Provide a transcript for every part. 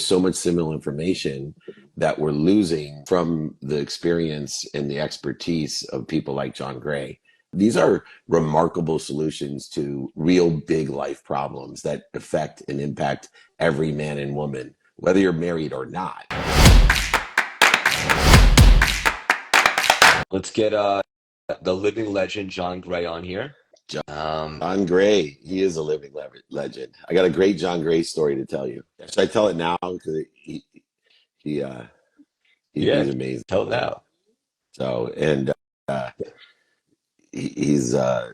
so much similar information that we're losing from the experience and the expertise of people like John Gray. These are remarkable solutions to real big life problems that affect and impact every man and woman, whether you're married or not. Let's get the living legend John Gray on here. John Gray, he is a living legend. I got a great John Gray story to tell you. Should I tell it now? Because he Yeah, he's amazing. tell now. So, and he's well,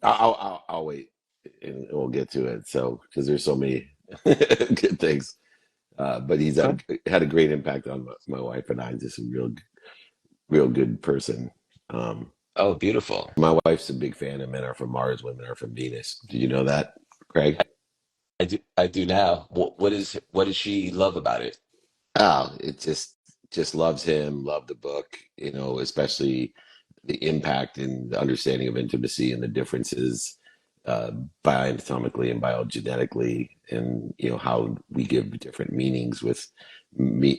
I'll wait and we'll get to it. So, because there's so many good things, but he's Okay. had a great impact on my wife and I. Just a real good person. Um, Oh, beautiful. my wife's a big fan of Men Are From Mars, Women Are From Venus. Did you know that, Craig? I do now. What does she love about it? Oh, it just loves him, love the book, especially the impact and the understanding of intimacy and the differences uh, bioanatomically and biogenetically, and how we give different meanings with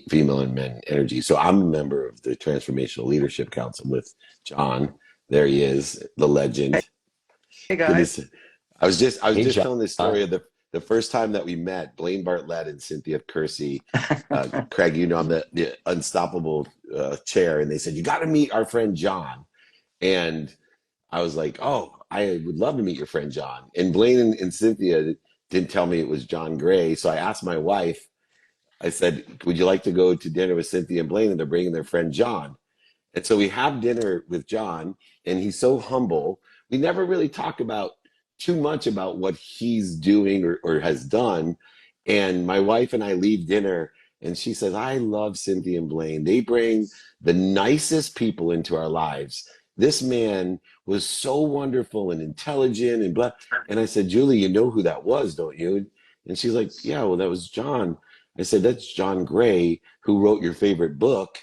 female and men energy. So I'm a member of the Transformational Leadership Council with John. There he is, the Hey, legend. hey Good to guys. see. I was Hey, just John. telling this story of the first time that we met, Blaine Bartlett and Cynthia Kersey. Craig, I'm the unstoppable chair, and they said you got to meet our friend John. And I was like, oh, I would love to meet your friend John. And Blaine and Cynthia didn't tell me it was John Gray, so I asked my wife. I said, would you like to go to dinner with Cynthia and Blaine? And they're bringing their friend John. And so we have dinner with John, and he's so humble. We never really talk about too much about what he's doing or has done. And my wife and I leave dinner, and she says, I love Cynthia and Blaine. They bring the nicest people into our lives. This man was so wonderful and intelligent and blah. And I said, Julie, you know who that was, don't you? And she's like, yeah, well, that was John. I said, that's John Gray, who wrote your favorite book.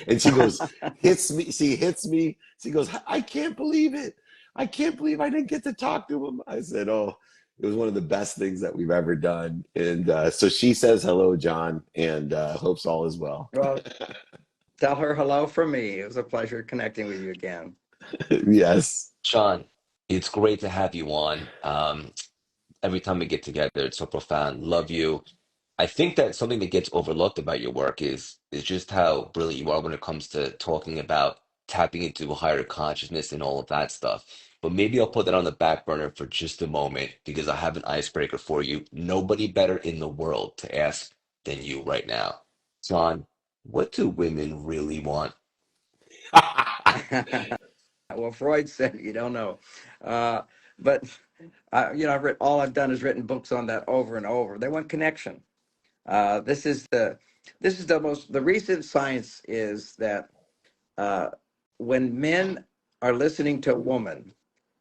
And she goes, hits me. She hits me. She goes, I can't believe it. I can't believe I didn't get to talk to him. I said, oh, it was one of the best things that we've ever done. And so she says hello, John, and hopes all is well. Well, tell her hello from me. It was a pleasure connecting with you again. Yes. John, it's great to have you on. Every time we get together, it's so profound. Love you. I think that something that gets overlooked about your work is just how brilliant you are when it comes to talking about tapping into a higher consciousness and all of that stuff. But maybe I'll put that on the back burner for just a moment because I have an icebreaker for you. Nobody better in the world to ask than you right now. John, what do women really want? Well, Freud said you don't know, uh, but I've written all I've done is written books on that over and over. They want connection. Uh, this is the this is the recent science is that uh, when men are listening to a woman,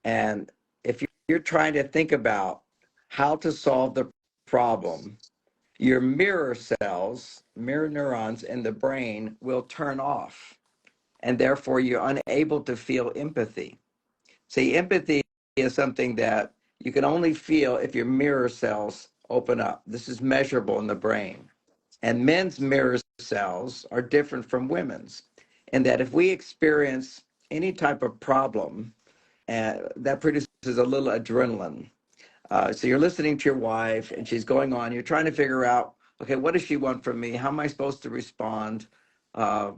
and if you're trying to think about how to solve the problem, your mirror cells, mirror neurons in the brain will turn off, and therefore you're unable to feel empathy. See, empathy is something that you can only feel if your mirror cells open up. This is measurable in the brain. And men's mirror cells are different from women's, in that if we experience any type of problem, that produces a little adrenaline. So you're listening to your wife and she's going on, you're trying to figure out, okay, what does she want from me? How am I supposed to respond? Uh,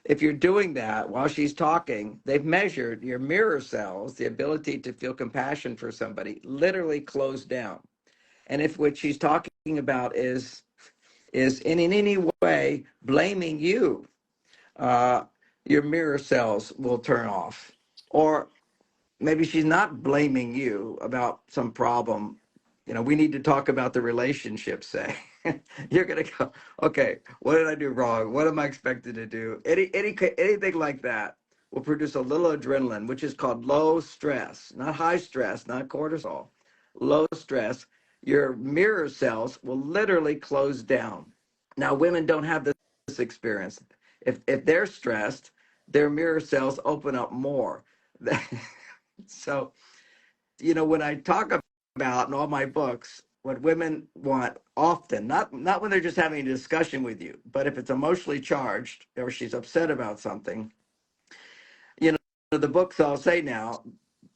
if you're doing that while she's talking, they've measured your mirror cells, the ability to feel compassion for somebody, literally closed down. And if what she's talking about is in any way blaming you, uh, your mirror cells will turn off. Or maybe she's not blaming you about some problem. We need to talk about the relationship, say. You're gonna go, okay, what did I do wrong? What am I expected to do? Anything like that will produce a little adrenaline, which is called low stress, not high stress, not cortisol. Low stress. Your mirror cells will literally close down. Now, women don't have this experience. If they're stressed, their mirror cells open up more. So, when I talk about in all my books, what women want often, not when they're just having a discussion with you, but if it's emotionally charged or she's upset about something, you know, the books all say now,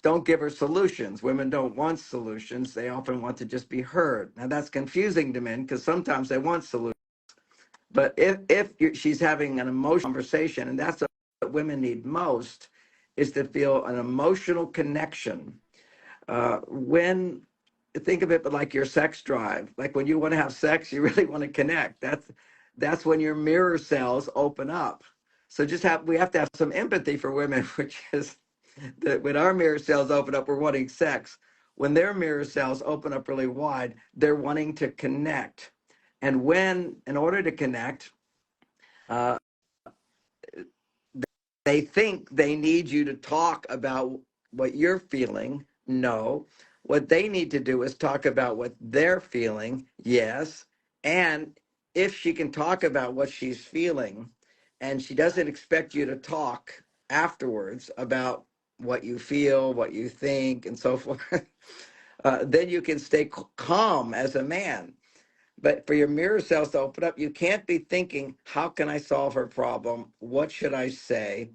don't give her solutions. Women don't want solutions. They often want to just be heard. Now that's confusing to men because sometimes they want solutions. But she's having an emotional conversation, and that's what women need most, is to feel an emotional connection. When think of it like your sex drive, like when you want to have sex, you really want to connect. That's when your mirror cells open up. So we have to have some empathy for women, which is that when our mirror cells open up, we're wanting sex. When their mirror cells open up really wide, they're wanting to connect. And in order to connect, uh, they think they need you to talk about what you're feeling. No, what they need to do is talk about what they're feeling. Yes. And if she can talk about what she's feeling and she doesn't expect you to talk afterwards about what you feel, what you think, and so forth, then you can stay calm as a man. But for your mirror cells to open up, you can't be thinking, how can I solve her problem? What should I say?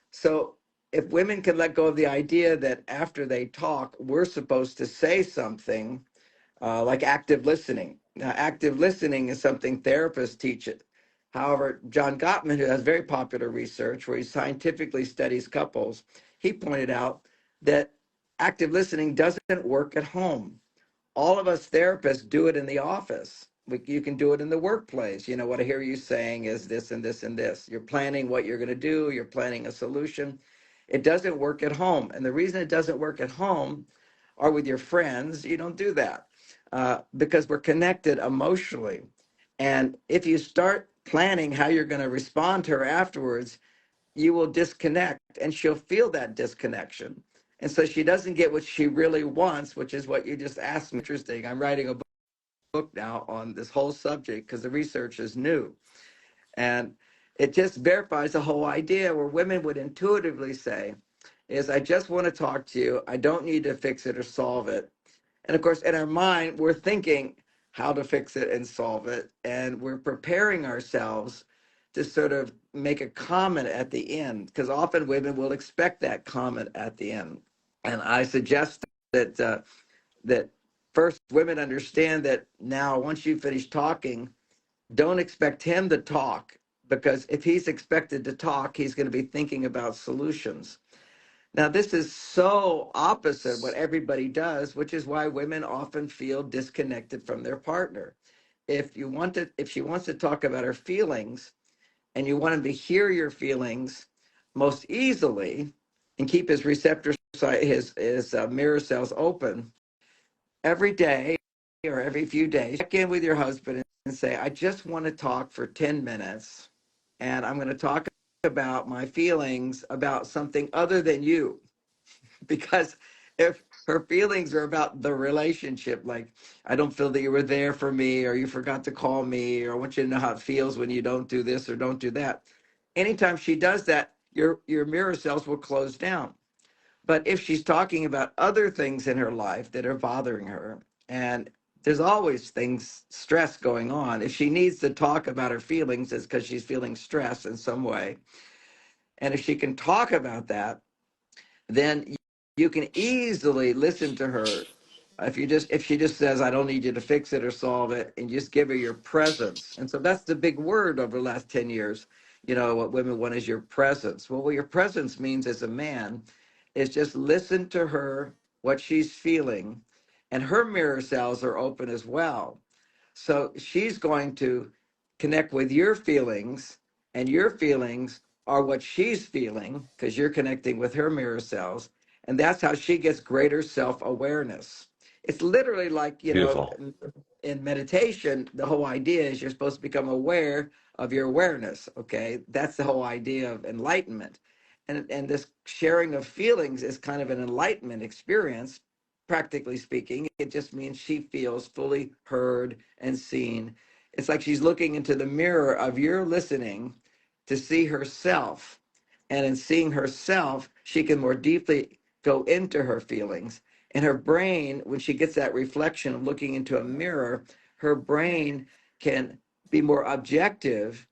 So if women can let go of the idea that after they talk, we're supposed to say something, like active listening. Now, active listening is something therapists teach it. However, John Gottman, who has very popular research where he scientifically studies couples, he pointed out that active listening doesn't work at home. All of us therapists do it in the office. You can do it in the workplace. You know, what I hear you saying is this and this and this. You're planning what you're going to do, you're planning a solution. It doesn't work at home. And the reason it doesn't work at home or with your friends, you don't do that because we're connected emotionally. And if you start planning how you're going to respond to her afterwards, you will disconnect and she'll feel that disconnection. And so she doesn't get what she really wants, which is what you just asked me. Interesting. I'm writing a book now on this whole subject because the research is new. And it just verifies the whole idea where women would intuitively say, is I just want to talk to you. I don't need to fix it or solve it. And of course, in our mind, we're thinking how to fix it and solve it. And we're preparing ourselves to sort of make a comment at the end, because often women will expect that comment at the end. And I suggest that first women understand that now, once you finish talking, don't expect him to talk, because if he's expected to talk, he's going to be thinking about solutions. Now, this is so opposite what everybody does, which is why women often feel disconnected from their partner. If she wants to talk about her feelings and you want him to hear your feelings most easily and keep his receptor site, his mirror cells open every day or every few days, check in with your husband and say, I just want to talk for 10 minutes and I'm going to talk about my feelings about something other than you. Because if her feelings are about the relationship, like, I don't feel that you were there for me, or you forgot to call me, or I want you to know how it feels when you don't do this or don't do that. Anytime she does that, your mirror cells will close down. But if she's talking about other things in her life that are bothering her, and there's always stress going on. If she needs to talk about her feelings, it's because she's feeling stress in some way. And if she can talk about that, then you can easily listen to her. If she just says, I don't need you to fix it or solve it, and just give her your presence. And so that's the big word over the last 10 years. You know, what women want is your presence. Well, what your presence means as a man is just listen to her, what she's feeling, and her mirror cells are open as well. So she's going to connect with your feelings, and your feelings are what she's feeling because you're connecting with her mirror cells. And that's how she gets greater self awareness. It's literally like, Beautiful. in meditation, the whole idea is you're supposed to become aware of your awareness. Okay. That's the whole idea of enlightenment. And this sharing of feelings is kind of an enlightenment experience. Practically speaking, it just means she feels fully heard and seen. It's like she's looking into the mirror of your listening to see herself. And in seeing herself, she can more deeply go into her feelings. And her brain, when she gets that reflection of looking into a mirror, her brain can be more objective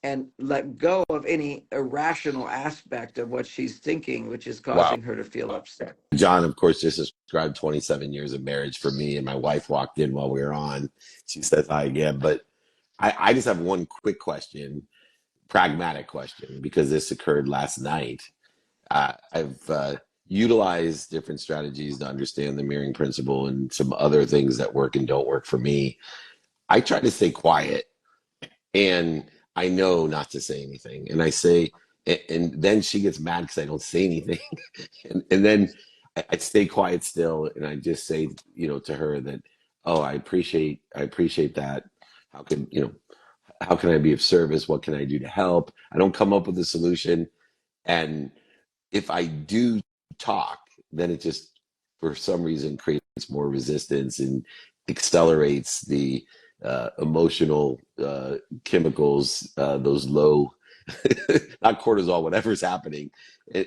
and let go of any irrational aspect of what she's thinking, which is Wow. causing her to feel upset. John, of course, just described 27 years of marriage for me, and my wife walked in while we were on. She says hi again. But I just have one quick question, pragmatic question, because this occurred last night. I've utilized different strategies to understand the mirroring principle and some other things that work and don't work for me. I try to stay quiet, and I know not to say anything. And I say, and then she gets mad because I don't say anything. And then I stay quiet still, and I just say, to her that, oh, I appreciate that. How can, how can I be of service? What can I do to help? I don't come up with a solution. And if I do talk, then it just, for some reason, creates more resistance and accelerates the emotional chemicals, those low, not cortisol, whatever's happening.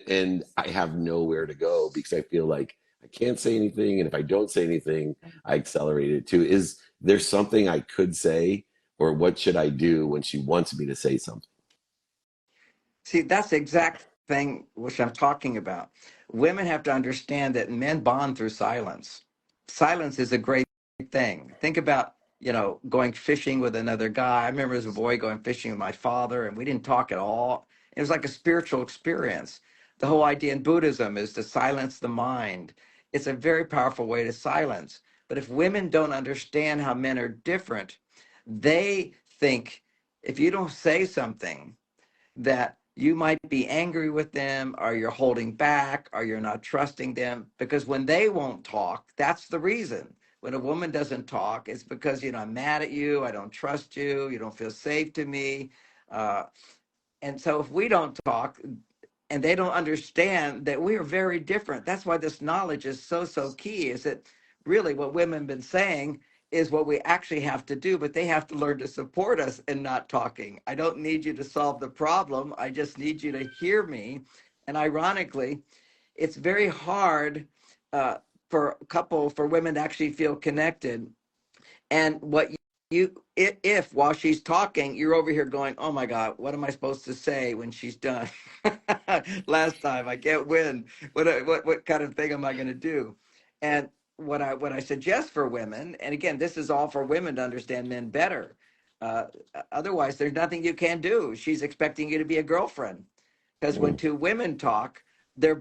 And I have nowhere to go because I feel like I can't say anything. And if I don't say anything, I accelerate it too. Is there something I could say, or what should I do when she wants me to say something? See, that's the exact thing which I'm talking about. Women have to understand that men bond through silence. Silence is a great thing. Think about, going fishing with another guy. I remember as a boy going fishing with my father, and we didn't talk at all. It was like a spiritual experience. The whole idea in Buddhism is to silence the mind. It's a very powerful way to silence. But if women don't understand how men are different, they think if you don't say something, that you might be angry with them, or you're holding back, or you're not trusting them, because when they won't talk, that's the reason. When a woman doesn't talk, it's because, I'm mad at you, I don't trust you, you don't feel safe to me. uh, and so if we don't talk, and they don't understand that we are very different. That's why this knowledge is so, so key, is that really what women have been saying is what we actually have to do, but they have to learn to support us in not talking. I don't need you to solve the problem. I just need you to hear me. And ironically, it's very hard for women to actually feel connected. And what if while she's talking, you're over here going, oh my God, what am I supposed to say when she's done? Last time I can't win. What kind of thing am I going to do? And what I suggest for women, and again, this is all for women to understand men better. Uh, Otherwise, there's nothing you can do. She's expecting you to be a girlfriend, because when Mm. two women talk, their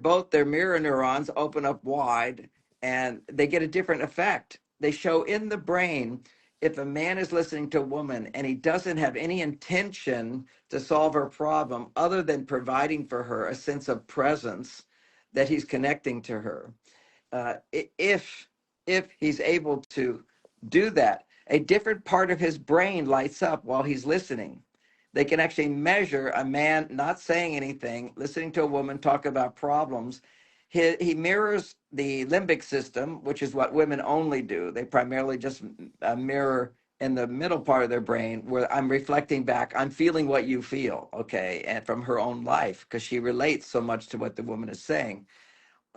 mirror neurons open up wide, and they get a different effect. They show in the brain, if a man is listening to a woman and he doesn't have any intention to solve her problem other than providing for her a sense of presence, that he's connecting to her. If he's able to do that, a different part of his brain lights up while he's listening. They can actually measure a man not saying anything, listening to a woman talk about problems. He mirrors the limbic system, which is what women only do. They primarily just mirror in the middle part of their brain, where I'm reflecting back, I'm feeling what you feel, okay, and from her own life, because she relates so much to what the woman is saying.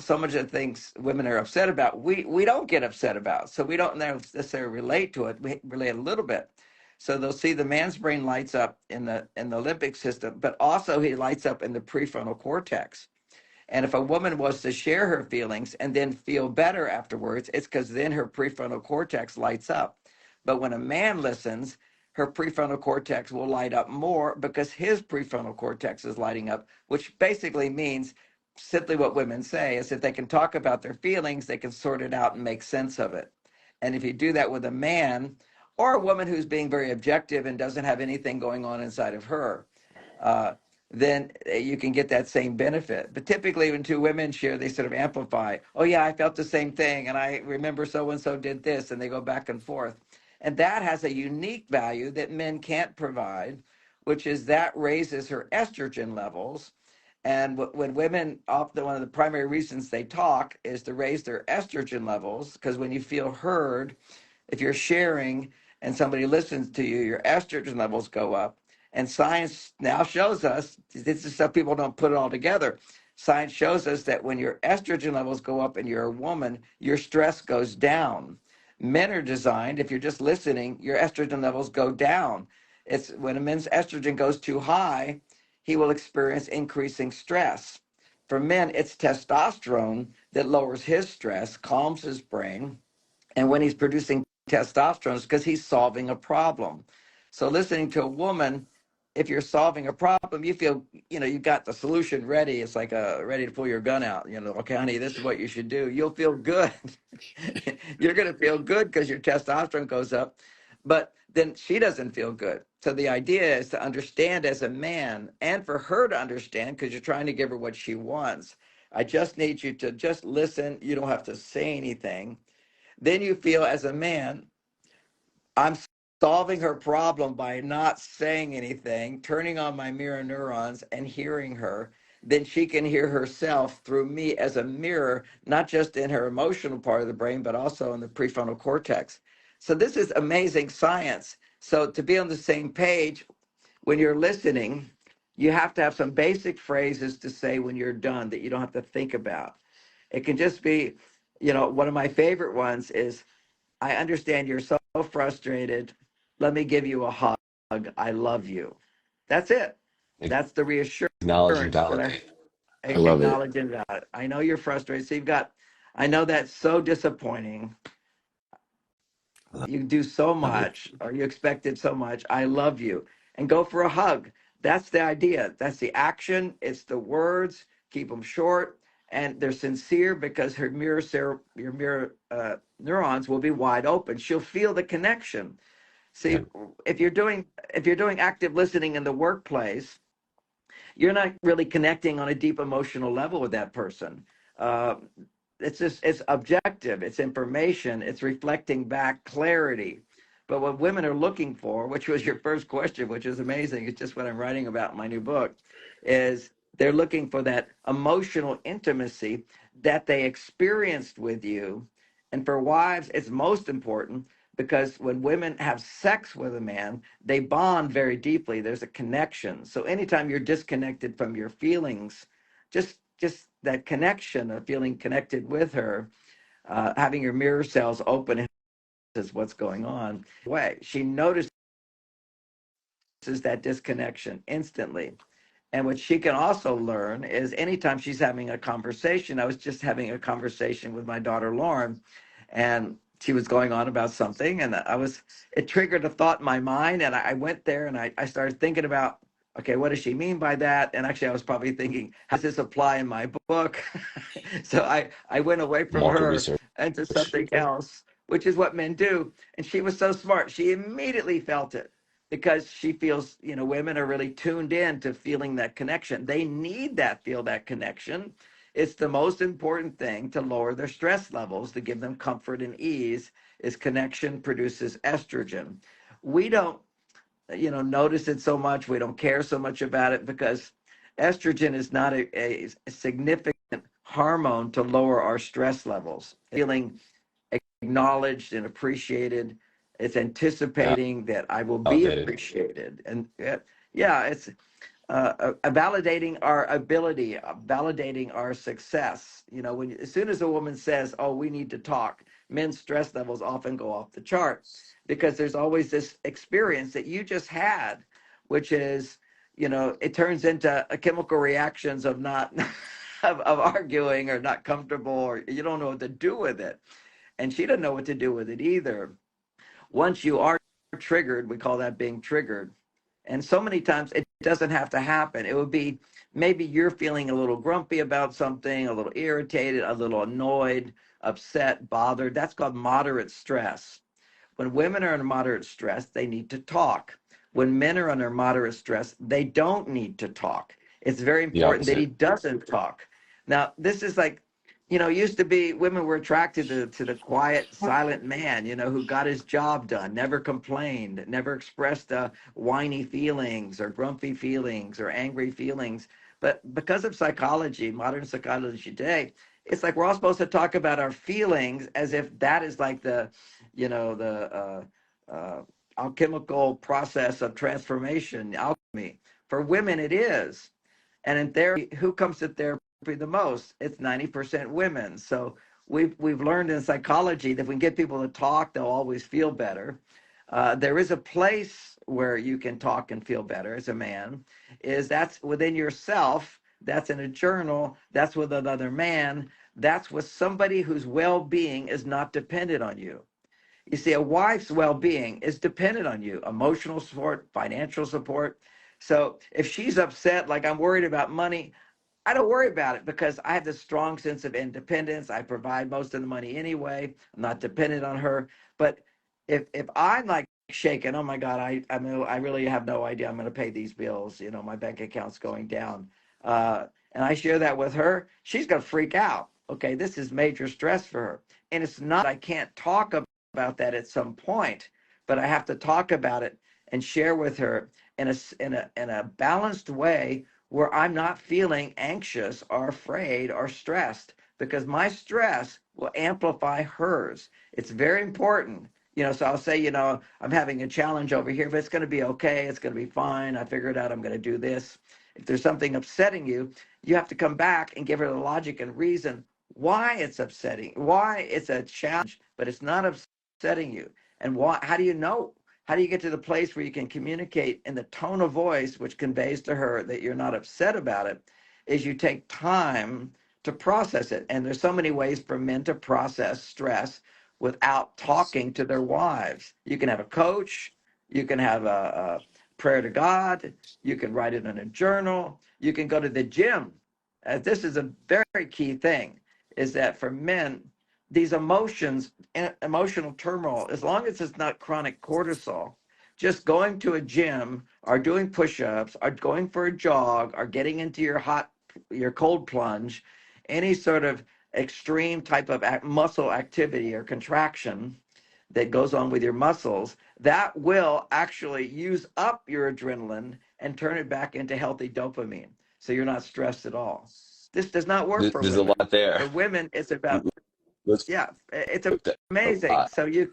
So much of the things women are upset about, we don't get upset about. So we don't necessarily relate to it. We relate a little bit. So they'll see the man's brain lights up in the limbic system, but also he lights up in the prefrontal cortex. And if a woman was to share her feelings and then feel better afterwards, it's because then her prefrontal cortex lights up. But when a man listens, her prefrontal cortex will light up more because his prefrontal cortex is lighting up, which basically means simply what women say is if they can talk about their feelings, they can sort it out and make sense of it. And if you do that with a man or a woman who's being very objective and doesn't have anything going on inside of her, uh, then you can get that same benefit. But typically, when two women share, they sort of amplify. Oh, yeah, I felt the same thing. And I remember so and so did this. And they go back and forth. And that has a unique value that men can't provide, which is that raises her estrogen levels. And when women, often one of the primary reasons they talk is to raise their estrogen levels, because when you feel heard, if you're sharing and somebody listens to you, your estrogen levels go up. And science now shows us, this is stuff people don't put it all together. science shows us that when your estrogen levels go up and you're a woman, your stress goes down. Men are designed, if you're just listening, your estrogen levels go down. It's when a man's estrogen goes too high, he will experience increasing stress. For men, it's testosterone that lowers his stress, calms his brain, and when he's producing testosterone, it's because he's solving a problem. So listening to a woman, if you're solving a problem, you feel, you got the solution ready. It's like ready to pull your gun out. Okay, honey, this is what you should do. You'll feel good. You're going to feel good because your testosterone goes up. But then she doesn't feel good. So the idea is to understand as a man and for her to understand because you're trying to give her what she wants. I just need you to just listen. You don't have to say anything. Then you feel as a man, I'm solving her problem by not saying anything, turning on my mirror neurons and hearing her. Then she can hear herself through me as a mirror, not just in her emotional part of the brain, but also in the prefrontal cortex. So this is amazing science. So to be on the same page, when you're listening, you have to have some basic phrases to say when you're done that you don't have to think about. It can just be, one of my favorite ones is, I understand you're so frustrated. Let me give you a hug. I love you. That's it. That's the Acknowledge and reassurance that I validate. I love it. acknowledge and that. I know you're frustrated. So I know that's so disappointing. You do so Love it. much or you expected so much. I love you. And go for a hug. That's the idea. That's the action. It's the words. Keep them short. And they're sincere because your mirror neurons will be wide open. She'll feel the connection. See, Yeah. if you're doing active listening in the workplace, you're not really connecting on a deep emotional level with that person. Uh, it's objective, it's information, it's reflecting back clarity. But what women are looking for, which was your first question, which is amazing, it's just what I'm writing about in my new book, is they're looking for that emotional intimacy that they experienced with you. And for wives, it's most important because when women have sex with a man, they bond very deeply. There's a connection. So anytime you're disconnected from your feelings, just that connection of feeling connected with her, having your mirror cells open is what's going on. Way she notices that disconnection instantly. And what she can also learn is anytime she's having a conversation, I was just having a conversation with my daughter Lauren, and she was going on about something, and it triggered a thought in my mind, and I went there and I started thinking about, okay, what does she mean by that? And actually, I was probably thinking, how does this apply in my book? So I went away from Market her research. into something else, which is what men do. And she was so smart; she immediately felt it because she feels, women are really tuned in to feeling that connection. They need feel that connection. It's the most important thing to lower their stress levels, to give them comfort and ease, is connection produces estrogen. We don't, notice it so much. We don't care so much about it because estrogen is not a significant hormone to lower our stress levels. Feeling acknowledged and appreciated. It's anticipating that I will be Validated. appreciated. And yeah, it's validating our ability, validating our success. As soon as a woman says, "Oh, we need to talk," men's stress levels often go off the chart because there's always this experience that you just had, which is, it turns into a chemical reactions of not of arguing or not comfortable, or you don't know what to do with it, and she doesn't know what to do with it either. Once you are triggered, we call that being triggered. And so many times it doesn't have to happen. It would be maybe you're feeling a little grumpy about something, a little irritated, a little annoyed, upset, bothered. That's called moderate stress. When women are under moderate stress, they need to talk. When men are under moderate stress, they don't need to talk. It's very The important that he opposite. doesn't talk. Now, this is like, used to be women were attracted to the quiet, silent man, who got his job done, never complained, never expressed whiny feelings or grumpy feelings or angry feelings. But because of psychology, modern psychology today, it's like we're all supposed to talk about our feelings as if that is like the alchemical process of transformation, alchemy. For women, it is. And in therapy, who comes to therapy the most, it's 90% women. So we've learned in psychology that if we can get people to talk, they'll always feel better. There is a place where you can talk and feel better as a man, is that's within yourself, that's in a journal, that's with another man, that's with somebody whose well-being is not dependent on you. You see, a wife's well-being is dependent on you, emotional support, financial support. So if she's upset, like I'm worried about money, I don't worry about it because I have this strong sense of independence. I provide most of the money anyway. I'm not dependent on her. But if I'm like shaking, oh my God, I really have no idea I'm going to pay these bills. You know, my bank account's going down, and I share that with her, she's going to freak out. Okay, this is major stress for her, and it's not. I can't talk about that at some point, but I have to talk about it and share with her in a balanced way where I'm not feeling anxious or afraid or stressed because my stress will amplify hers. It's very important. You know, so I'll say, you know, I'm having a challenge over here, but it's going to be okay. It's going to be fine. I figured out I'm going to do this. If there's something upsetting you, you have to come back and give her the logic and reason why it's upsetting, why it's a challenge, but it's not upsetting you. And why, how do you know? How do you get to the place where you can communicate in the tone of voice which conveys to her that you're not upset about it? Is you take time to process it. And there's so many ways for men to process stress without talking to their wives. You can have a coach, you can have a prayer to God, you can write it in a journal, you can go to the gym. This is a very key thing, is that for men, these emotions, emotional turmoil, as long as it's not chronic cortisol, just going to a gym or doing push-ups or going for a jog or getting into your cold plunge, any sort of extreme type of muscle activity or contraction that goes on with your muscles, that will actually use up your adrenaline and turn it back into healthy dopamine. So you're not stressed at all. This does not work for There's a women. lot there. For women, it's about, Let's yeah, it's a amazing. lot. So you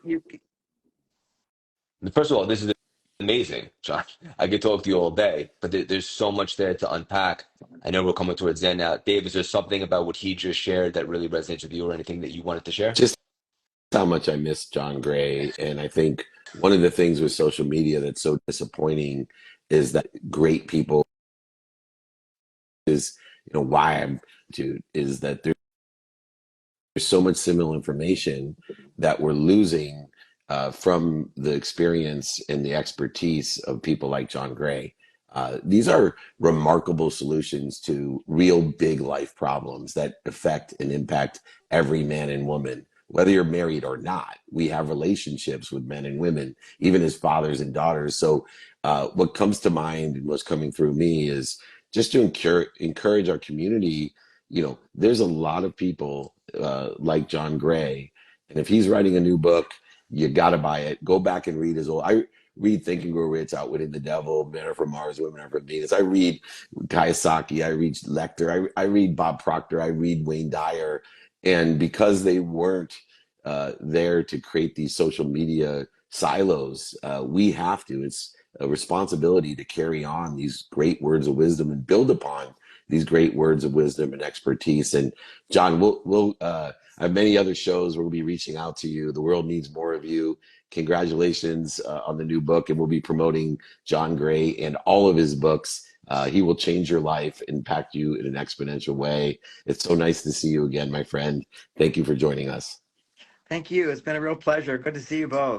First of all, this is amazing, John. I could talk to you all day, but there's so much there to unpack. I know we're coming towards the end now. Dave, is there something about what he just shared that really resonates with you or anything that you wanted to share? Just how much I miss John Gray. And I think one of the things with social media that's so disappointing is that great people is, you know, why I'm to is that there's so much similar information that we're losing from the experience and the expertise of people like John Gray. These are remarkable solutions to real big life problems that affect and impact every man and woman, whether you're married or not. We have relationships with men and women, even as fathers and daughters. So, what comes to mind and what's coming through me is just to encourage our community. You know, there's a lot of people like John Gray, and if he's writing a new book, you got to buy it. Go back and read his old. I read Think and Grow Rich, Outwitting the Devil, Men Are From Mars, Women Are From Venus. I read Kiyosaki. I read Lecter. I read Bob Proctor. I read Wayne Dyer, and because they weren't there to create these social media silos, we have to. It's a responsibility to carry on these great words of wisdom and build upon these great words of wisdom and expertise. And John, we'll I have many other shows where we'll be reaching out to you. The world needs more of you. Congratulations on the new book, and we'll be promoting John Gray and all of his books. He will change your life, impact you in an exponential way. It's so nice to see you again, my friend. Thank you for joining us. Thank you. It's been a real pleasure. Good to see you both.